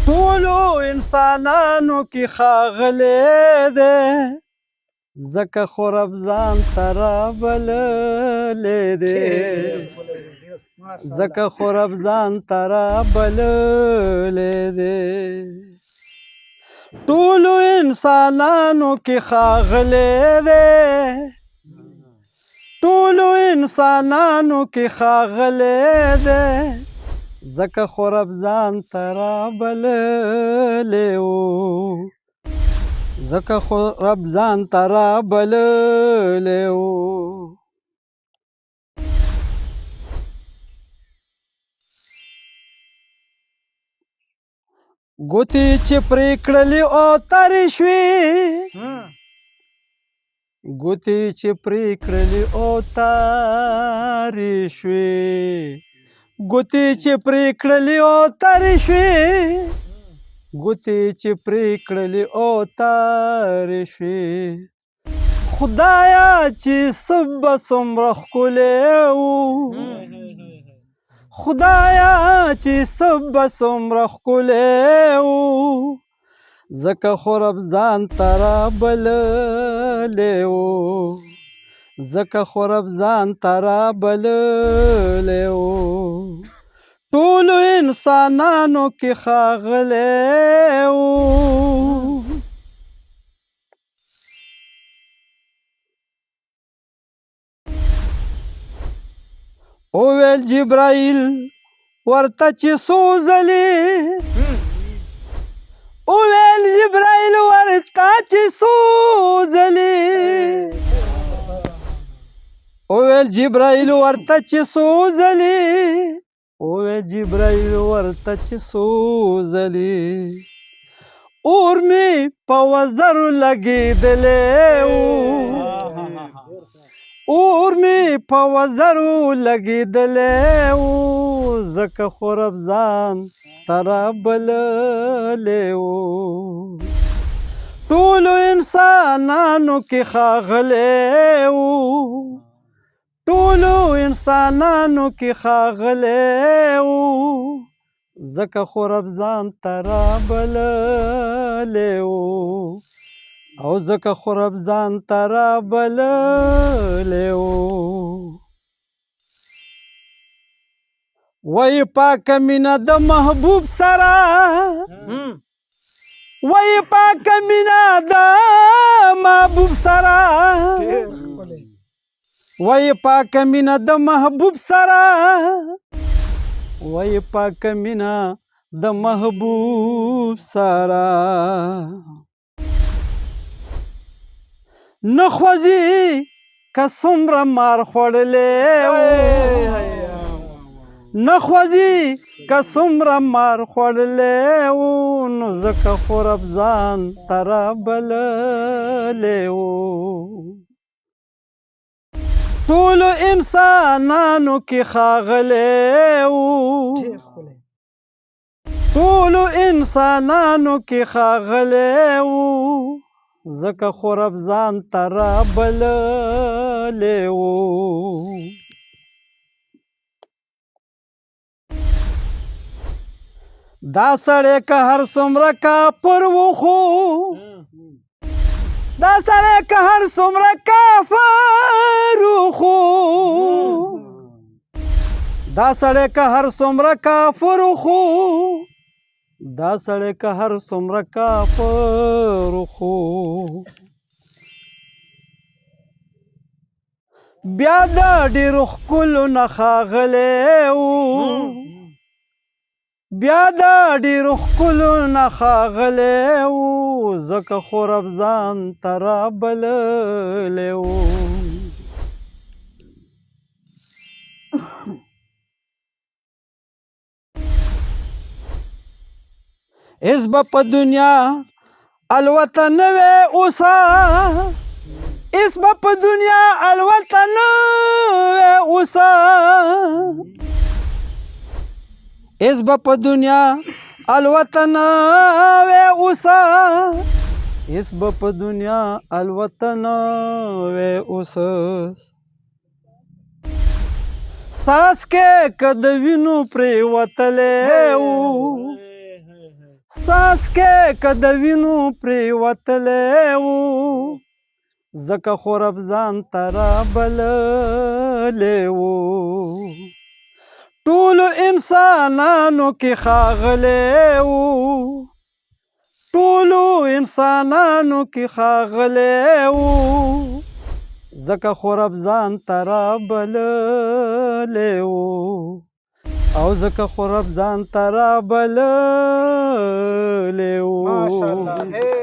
ټولو انسانانو کې ښاغلی دی ځکه خو رب ځان ته رابللی دی ځکه خو رب ځان ته رابللی دی ټولو انسانانو کې ښاغلی دی ټولو انسانانو کې ښاغلی دی ځکه خو رب ځان ته رابللی و ځکه خو رب ځان ته رابللی و ګوتې چې پرې کړلې او تارې شوې ګوتې چې پرې کړلې او تارې شوې ګوتې چې پرې کړلې او تارې شوې ګوتې چې پرې کړلې او تارې شوې خدایا چې څه به څومره ښکلی و خدایا چې څه به څومره ښکلی و ځکه خو رب ځان ته رابللی و ځکه خو رب ځان ته رابللی و ټولو انسانانو کې ښاغلی و وویل جبرائیل ورته چې څو ځلې وویل جبرائیل ورته چې څو ځلې وویل جبرائیل ورته چې څو ځلې وویل جبرائیل ورته چې څو ځلې اور مې په وزرو لګېدلی و اور مې په وزرو لګېدلی و ځکه خو رب ځان ته رابللی و ټولو انسانانو کې ښاغلی و ټولو انسانانو کې ښاغلی و ځکه خو رب ځان ته رابللی و او ځکه خو رب ځان ته رابللی و وایي پاکه مینه د محبوب سره وایي پاکه مینه د محبوب سره وایي پاکه مینه د محبوب سره وایي پاکه مینه د محبوب سره نه خوځي که څومره مار خوړلی و نه خوځي که څومره مار خوړلی و نو ځکه خو رب ځان ته رابللی و ټولو انسانانو کې ښاغلی و ټولو انسانانو کې ښاغلی و ځکه خو رب ځان ته رابللی و دا سړی که هر څومره کافر و خو دا سړی که هر څومره کافر و خو دا سړی که هر څومره کافر و خو دا سړی که هر څومره کافر خو بیا د ډېرو ښکلو نه ښاغلی و بیا د ډېرو ښکلو نه ښاغلی و ځکه خو رب ځان ته رابللی و اس به په دنیا الوته نه وی اوسه اس به په دنیا الوته نه وی اوسه اس به په دنیا الوته نه وی اوسه اس به په دنیا الوته نه وی اوسه ساس کې که د وینو پرېوتلی و ساس کې کد وینو پریوتلی وو ځکه خو رب ځان ته رابللی وو ټولو انسانانو کې ښاغلی وو ټولو انسانانو کې ښاغلی وو ځکه خو رب ځان ته رابللی وو او ځکه خو رب ځان ته رابللی وو ماشاءالله